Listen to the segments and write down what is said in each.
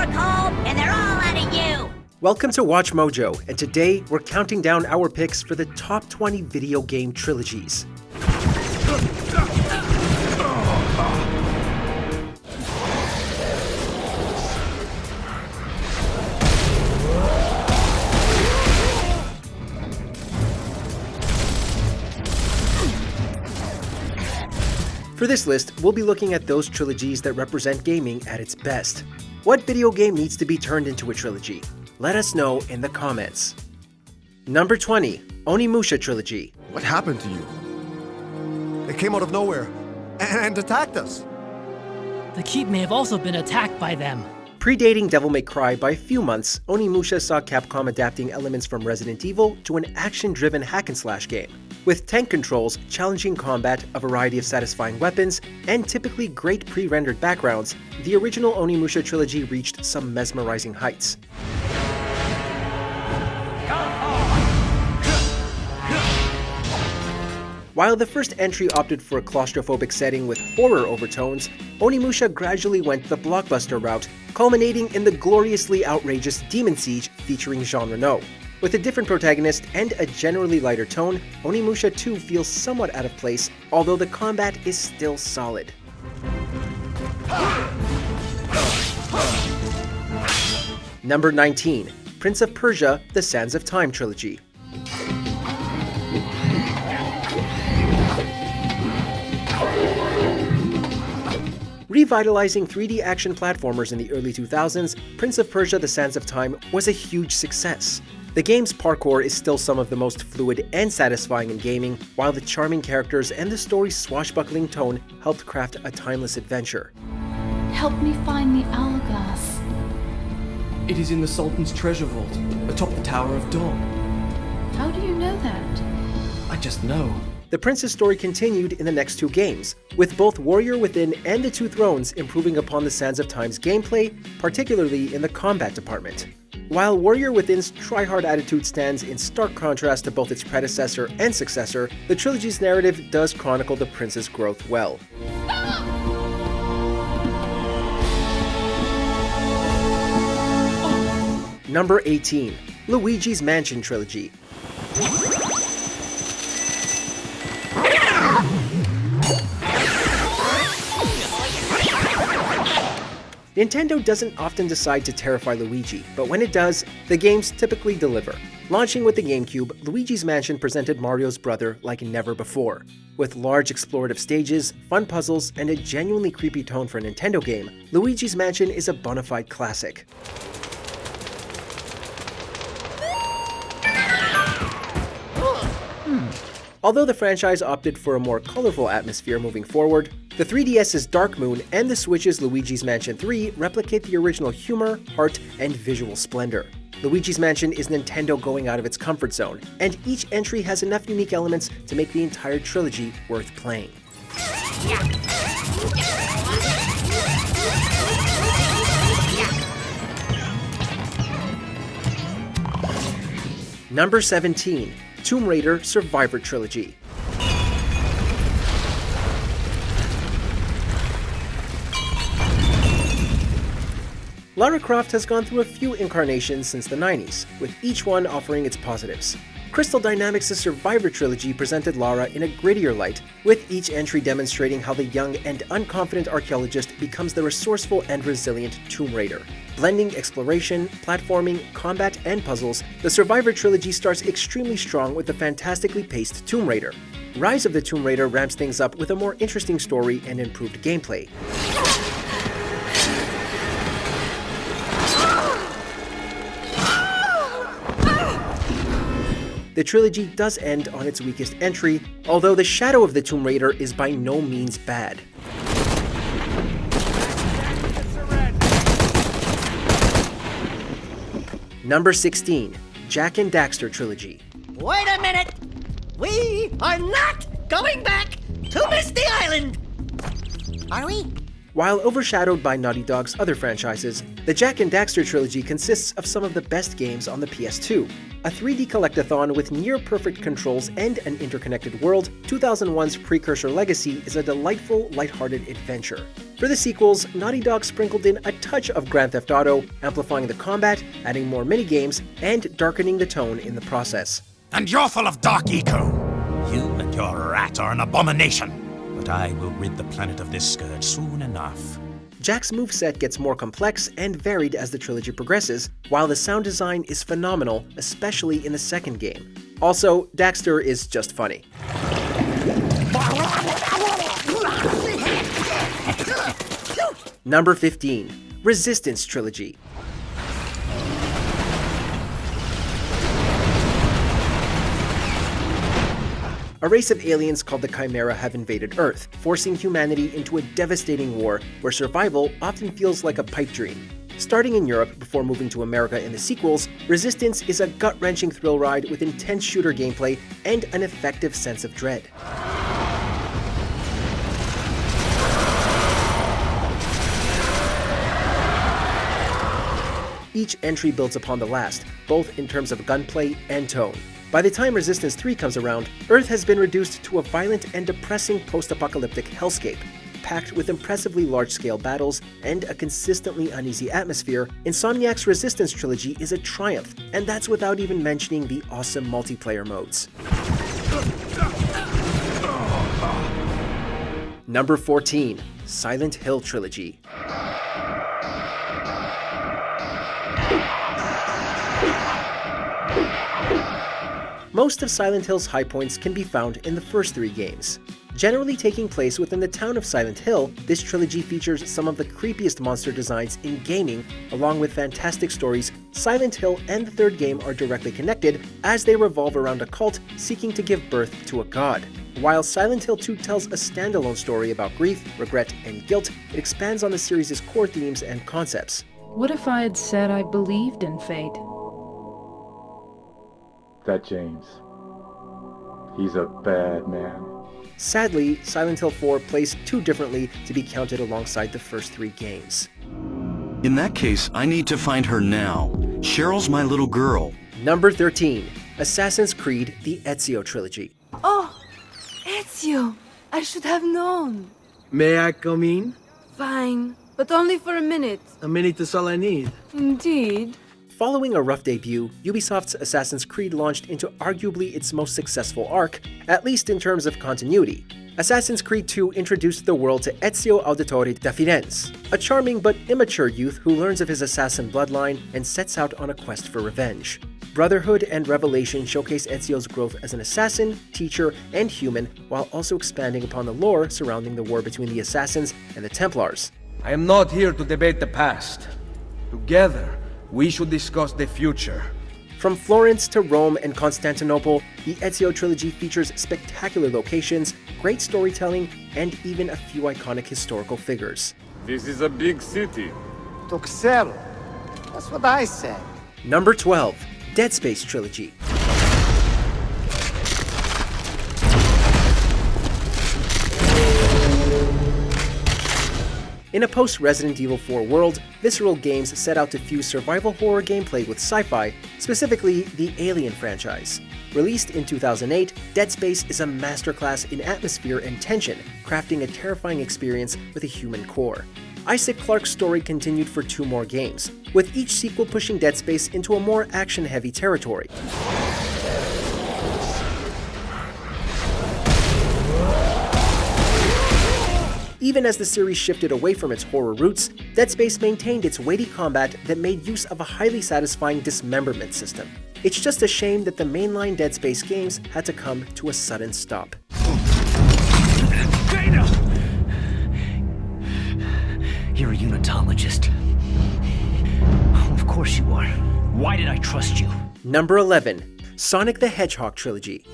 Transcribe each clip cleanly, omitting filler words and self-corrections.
cold, and they're all out of you! Welcome to Watch Mojo, and today we're counting down our picks for the top 20 video game trilogies. For this list, we'll be looking at those trilogies that represent gaming at its best. What video game needs to be turned into a trilogy? Let us know in the comments. Number 20, ONIMUSHA Trilogy. What happened to you? It came out of nowhere and attacked us. The keep may have also been attacked by them. Predating Devil May Cry by a few months, ONIMUSHA saw Capcom adapting elements from Resident Evil to an action-driven hack-and-slash game. With tank controls, challenging combat, a variety of satisfying weapons, and typically great pre-rendered backgrounds, the original ONIMUSHA trilogy reached some mesmerizing heights. While the first entry opted for a claustrophobic setting with horror overtones, ONIMUSHA gradually went the blockbuster route, culminating in the gloriously outrageous Demon Siege featuring Jean Reno. With a different protagonist and a generally lighter tone, ONIMUSHA 2 feels somewhat out of place, although the combat is still solid. Number 19, Prince of Persia: The Sands of Time Trilogy. Revitalizing 3D action platformers in the early 2000s, Prince of Persia: The Sands of Time was a huge success. The game's parkour is still some of the most fluid and satisfying in gaming, while the charming characters and the story's swashbuckling tone helped craft a timeless adventure. Help me find the hourglass. It is in the Sultan's treasure vault, atop the Tower of Dawn. How do you know that? I just know. The prince's story continued in the next two games, with both Warrior Within and The Two Thrones improving upon the Sands of Time's gameplay, particularly in the combat department. While Warrior Within's try-hard attitude stands in stark contrast to both its predecessor and successor, the trilogy's narrative does chronicle the prince's growth well. Number 18, Luigi's Mansion Trilogy. Nintendo doesn't often decide to terrify Luigi, but when it does, the games typically deliver. Launching with the GameCube, Luigi's Mansion presented Mario's brother like never before. With large explorative stages, fun puzzles, and a genuinely creepy tone for a Nintendo game, Luigi's Mansion is a bona fide classic. Although the franchise opted for a more colorful atmosphere moving forward, the 3DS's Dark Moon and the Switch's Luigi's Mansion 3 replicate the original humor, heart, and visual splendor. Luigi's Mansion is Nintendo going out of its comfort zone, and each entry has enough unique elements to make the entire trilogy worth playing. Number 17, Tomb Raider Survivor Trilogy. Lara Croft has gone through a few incarnations since the 90s, with each one offering its positives. Crystal Dynamics' Survivor Trilogy presented Lara in a grittier light, with each entry demonstrating how the young and unconfident archaeologist becomes the resourceful and resilient Tomb Raider. Blending exploration, platforming, combat, and puzzles, the Survivor Trilogy starts extremely strong with the fantastically paced Tomb Raider. Rise of the Tomb Raider ramps things up with a more interesting story and improved gameplay. The trilogy does end on its weakest entry, although the Shadow of the Tomb Raider is by no means bad. Number 16, Jak and Daxter Trilogy. Wait a minute! We are not going back to Misty Island! Are we? While overshadowed by Naughty Dog's other franchises, the Jak and Daxter trilogy consists of some of the best games on the PS2. A 3D collectathon with near-perfect controls and an interconnected world, 2001's Precursor Legacy is a delightful, lighthearted adventure. For the sequels, Naughty Dog sprinkled in a touch of Grand Theft Auto, amplifying the combat, adding more minigames, and darkening the tone in the process. And you're full of dark eco. You and your rat are an abomination. But I will rid the planet of this scourge soon enough. Jack's moveset gets more complex and varied as the trilogy progresses, while the sound design is phenomenal, especially in the second game. Also, Daxter is just funny. Number 15. Resistance Trilogy. A race of aliens called the Chimera have invaded Earth, forcing humanity into a devastating war where survival often feels like a pipe dream. Starting in Europe before moving to America in the sequels, Resistance is a gut-wrenching thrill ride with intense shooter gameplay and an effective sense of dread. Each entry builds upon the last, both in terms of gunplay and tone. By the time Resistance 3 comes around, Earth has been reduced to a violent and depressing post-apocalyptic hellscape. Packed with impressively large-scale battles and a consistently uneasy atmosphere, Insomniac's Resistance trilogy is a triumph, and that's without even mentioning the awesome multiplayer modes. Number 14. Silent Hill Trilogy. Most of Silent Hill's high points can be found in the first 3 games. Generally taking place within the town of Silent Hill, this trilogy features some of the creepiest monster designs in gaming, along with fantastic stories. Silent Hill and the third game are directly connected, as they revolve around a cult seeking to give birth to a god. While Silent Hill 2 tells a standalone story about grief, regret, and guilt, it expands on the series' core themes and concepts. What if I had said I believed in fate? That James. He's a bad man. Sadly, Silent Hill 4 plays too differently to be counted alongside the first 3 games. In that case, I need to find her now. Cheryl's my little girl. Number 13. Assassin's Creed: The Ezio Trilogy. Oh, Ezio! I should have known. May I come in? Fine, but only for a minute. A minute is all I need. Indeed. Following a rough debut, Ubisoft's Assassin's Creed launched into arguably its most successful arc, at least in terms of continuity. Assassin's Creed 2 introduced the world to Ezio Auditore da Firenze, a charming but immature youth who learns of his assassin bloodline and sets out on a quest for revenge. Brotherhood and Revelation showcase Ezio's growth as an assassin, teacher, and human, while also expanding upon the lore surrounding the war between the Assassins and the Templars. I am not here to debate the past. Together, we should discuss the future. From Florence to Rome and Constantinople, the Ezio trilogy features spectacular locations, great storytelling, and even a few iconic historical figures. This is a big city. Tuxedo. That's what I said. Number 12. Dead Space Trilogy. In a post-Resident Evil 4 world, Visceral Games set out to fuse survival horror gameplay with sci-fi, specifically the Alien franchise. Released in 2008, Dead Space is a masterclass in atmosphere and tension, crafting a terrifying experience with a human core. Isaac Clarke's story continued for 2 more games, with each sequel pushing Dead Space into a more action-heavy territory. Even as the series shifted away from its horror roots, Dead Space maintained its weighty combat that made use of a highly satisfying dismemberment system. It's just a shame that the mainline Dead Space games had to come to a sudden stop. Dana! You're a unitologist. Of course you are. Why did I trust you? Number 11. Sonic the Hedgehog Trilogy.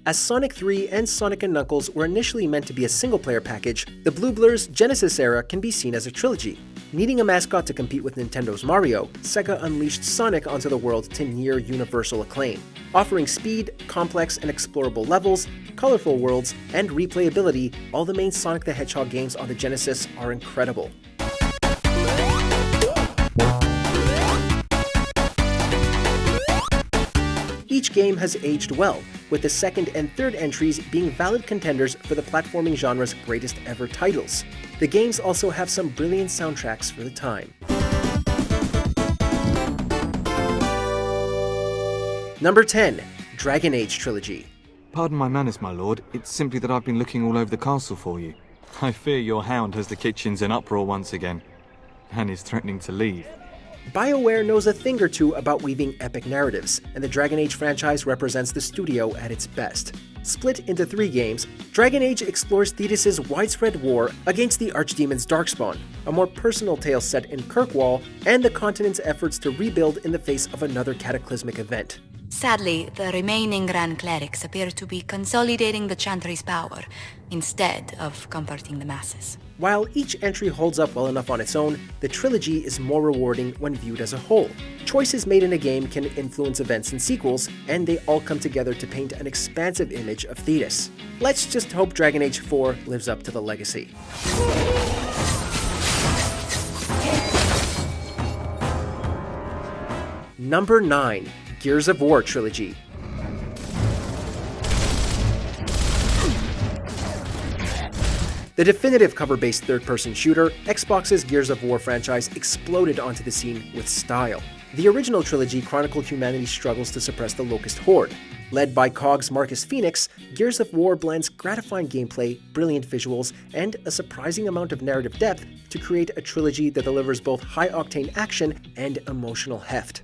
As Sonic 3 and Sonic & Knuckles were initially meant to be a single-player package, the Blue Blur's Genesis era can be seen as a trilogy. Needing a mascot to compete with Nintendo's Mario, Sega unleashed Sonic onto the world to near universal acclaim, offering speed, complex and explorable levels, colorful worlds, and replayability. All the main Sonic the Hedgehog games on the Genesis are incredible. Each game has aged well, with the second and third entries being valid contenders for the platforming genre's greatest ever titles. The games also have some brilliant soundtracks for the time. Number 10. Dragon Age Trilogy. Pardon my manners, my lord. It's simply that I've been looking all over the castle for you. I fear your hound has the kitchens in uproar once again, and is threatening to leave. BioWare knows a thing or two about weaving epic narratives, and the Dragon Age franchise represents the studio at its best. Split into 3 games, Dragon Age explores Thetis' widespread war against the archdemons Darkspawn, a more personal tale set in Kirkwall, and the continent's efforts to rebuild in the face of another cataclysmic event. Sadly, the remaining Grand Clerics appear to be consolidating the Chantry's power, instead of comforting the masses. While each entry holds up well enough on its own, the trilogy is more rewarding when viewed as a whole. Choices made in a game can influence events in sequels, and they all come together to paint an expansive image of Thetis. Let's just hope Dragon Age 4 lives up to the legacy. Number 9. Gears of War Trilogy. The definitive cover-based third-person shooter, Xbox's Gears of War franchise exploded onto the scene with style. The original trilogy chronicled humanity's struggles to suppress the Locust Horde. Led by COG's Marcus Phoenix, Gears of War blends gratifying gameplay, brilliant visuals, and a surprising amount of narrative depth to create a trilogy that delivers both high-octane action and emotional heft.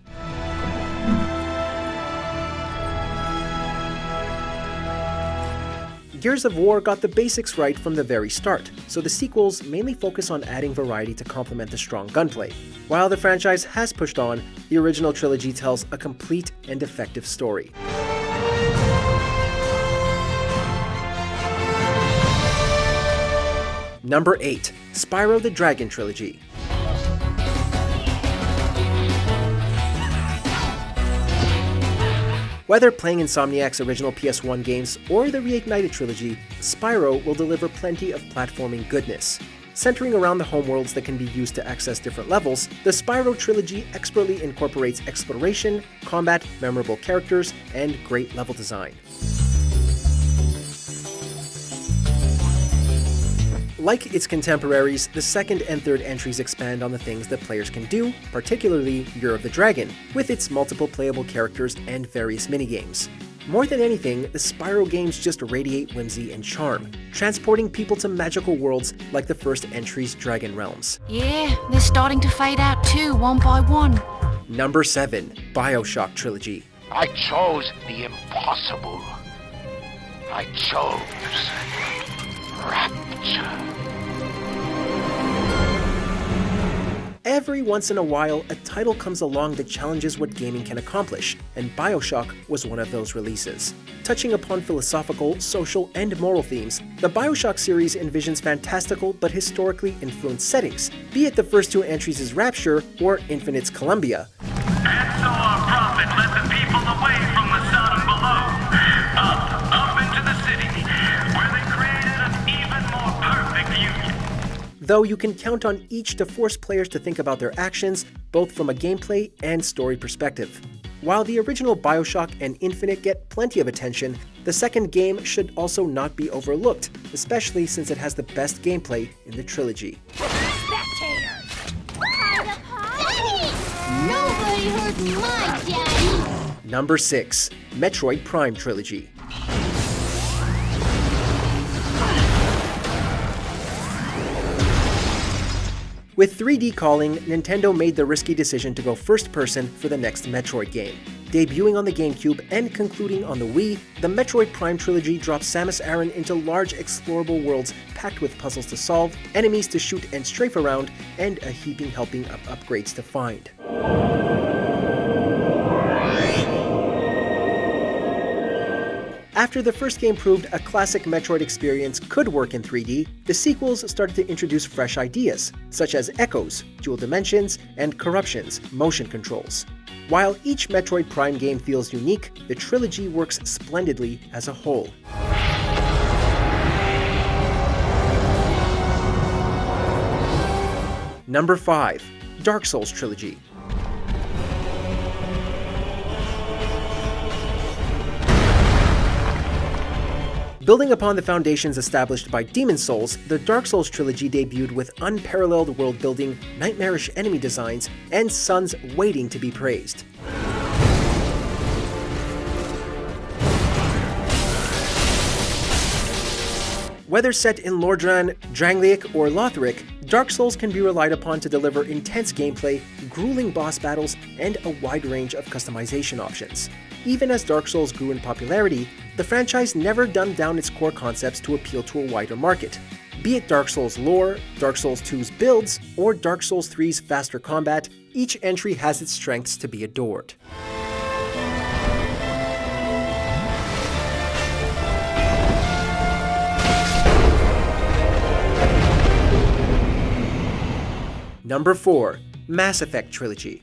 Gears of War got the basics right from the very start, so the sequels mainly focus on adding variety to complement the strong gunplay. While the franchise has pushed on, the original trilogy tells a complete and effective story. Number 8. Spyro the Dragon Trilogy. Whether playing Insomniac's original PS1 games or the reignited trilogy, Spyro will deliver plenty of platforming goodness. Centering around the homeworlds that can be used to access different levels, the Spyro trilogy expertly incorporates exploration, combat, memorable characters, and great level design. Like its contemporaries, the second and third entries expand on the things that players can do, particularly Year of the Dragon, with its multiple playable characters and various minigames. More than anything, the Spyro games just radiate whimsy and charm, transporting people to magical worlds like the first entry's Dragon Realms. Yeah, they're starting to fade out too, one by one. Number 7. BioShock Trilogy. I chose the impossible. I chose rapture. Every once in a while, a title comes along that challenges what gaming can accomplish, and BioShock was one of those releases. Touching upon philosophical, social, and moral themes, the BioShock series envisions fantastical but historically influenced settings, be it the first 2 entries' Rapture or Infinite's Columbia. And so our prophet led the people away from the Sodom below, up into the city, where they created an even more perfect union. Though you can count on each to force players to think about their actions, both from a gameplay and story perspective. While the original BioShock and Infinite get plenty of attention, the second game should also not be overlooked, especially since it has the best gameplay in the trilogy. Nobody hurt my daddy! Number 6. Metroid Prime Trilogy. With 3D calling, Nintendo made the risky decision to go first person for the next Metroid game. Debuting on the GameCube and concluding on the Wii, the Metroid Prime Trilogy drops Samus Aran into large explorable worlds packed with puzzles to solve, enemies to shoot and strafe around, and a heaping helping of upgrades to find. After the first game proved a classic Metroid experience could work in 3D, the sequels started to introduce fresh ideas, such as echoes, dual dimensions, and corruptions, motion controls. While each Metroid Prime game feels unique, the trilogy works splendidly as a whole. Number 5. Dark Souls Trilogy. Building upon the foundations established by Demon's Souls, the Dark Souls trilogy debuted with unparalleled world building, nightmarish enemy designs, and sons waiting to be praised. Whether set in Lordran, Drangleic, or Lothric, Dark Souls can be relied upon to deliver intense gameplay, grueling boss battles, and a wide range of customization options. Even as Dark Souls grew in popularity, the franchise never dumbed down its core concepts to appeal to a wider market. Be it Dark Souls lore, Dark Souls 2's builds, or Dark Souls 3's faster combat, each entry has its strengths to be adored. Number 4. Mass Effect Trilogy.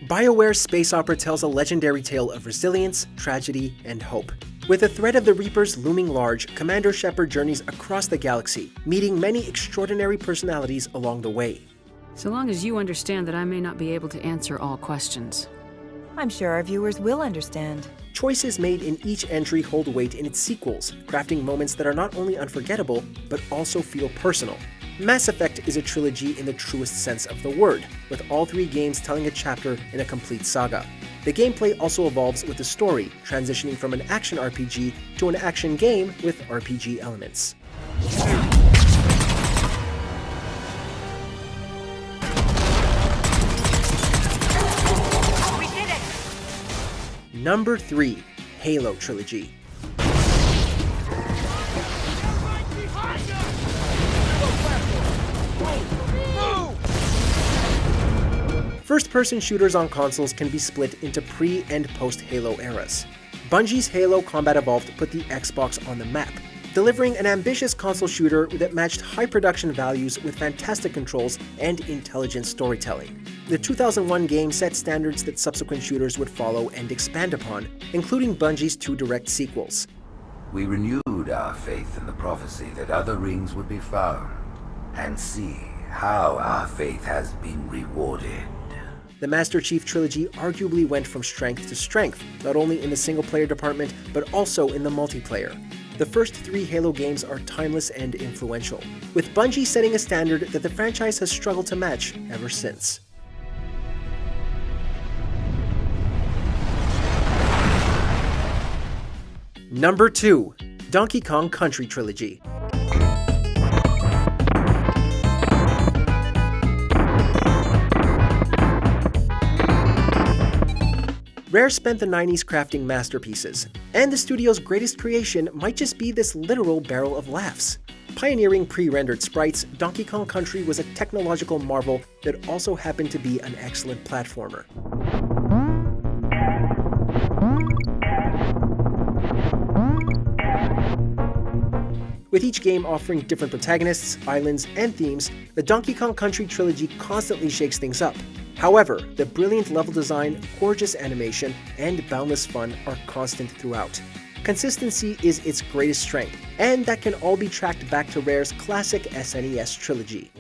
BioWare's space opera tells a legendary tale of resilience, tragedy, and hope. With the threat of the Reapers looming large, Commander Shepard journeys across the galaxy, meeting many extraordinary personalities along the way. So long as you understand that I may not be able to answer all questions. I'm sure our viewers will understand. Choices made in each entry hold weight in its sequels, crafting moments that are not only unforgettable, but also feel personal. Mass Effect is a trilogy in the truest sense of the word, with all 3 games telling a chapter in a complete saga. The gameplay also evolves with the story, transitioning from an action RPG to an action game with RPG elements. We did it! Number 3. Halo Trilogy. First-person shooters on consoles can be split into pre- and post-Halo eras. Bungie's Halo Combat Evolved put the Xbox on the map, delivering an ambitious console shooter that matched high production values with fantastic controls and intelligent storytelling. The 2001 game set standards that subsequent shooters would follow and expand upon, including Bungie's 2 direct sequels. We renewed our faith in the prophecy that other rings would be found, and see how our faith has been rewarded. The Master Chief Trilogy arguably went from strength to strength, not only in the single-player department, but also in the multiplayer. The first 3 Halo games are timeless and influential, with Bungie setting a standard that the franchise has struggled to match ever since. Number 2. Donkey Kong Country Trilogy. Rare spent the 90s crafting masterpieces, and the studio's greatest creation might just be this literal barrel of laughs. Pioneering pre-rendered sprites, Donkey Kong Country was a technological marvel that also happened to be an excellent platformer. With each game offering different protagonists, islands, and themes, the Donkey Kong Country trilogy constantly shakes things up. However, the brilliant level design, gorgeous animation, and boundless fun are constant throughout. Consistency is its greatest strength, and that can all be tracked back to Rare's classic SNES trilogy.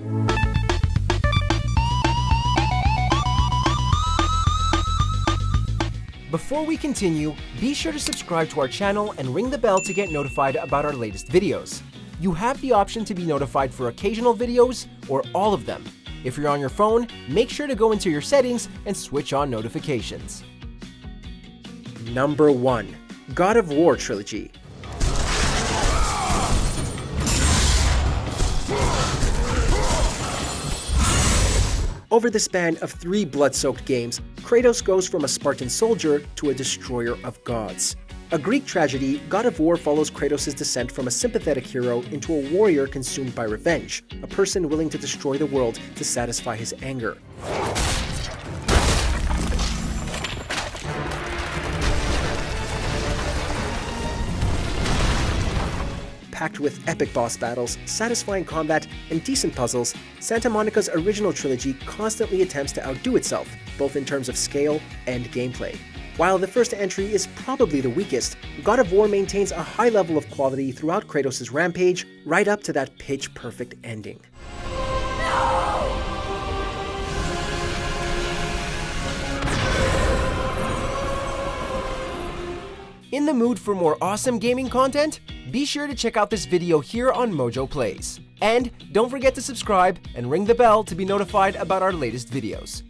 Before we continue, be sure to subscribe to our channel and ring the bell to get notified about our latest videos. You have the option to be notified for occasional videos or all of them. If you're on your phone, make sure to go into your settings and switch on notifications. Number 1. God of War Trilogy. Over the span of 3 blood-soaked games, Kratos goes from a Spartan soldier to a destroyer of gods. A Greek tragedy, God of War follows Kratos' descent from a sympathetic hero into a warrior consumed by revenge, a person willing to destroy the world to satisfy his anger. Packed with epic boss battles, satisfying combat, and decent puzzles, Santa Monica's original trilogy constantly attempts to outdo itself, both in terms of scale and gameplay. While the first entry is probably the weakest, God of War maintains a high level of quality throughout Kratos' rampage, right up to that pitch-perfect ending. In the mood for more awesome gaming content? Be sure to check out this video here on Mojo Plays. And don't forget to subscribe and ring the bell to be notified about our latest videos.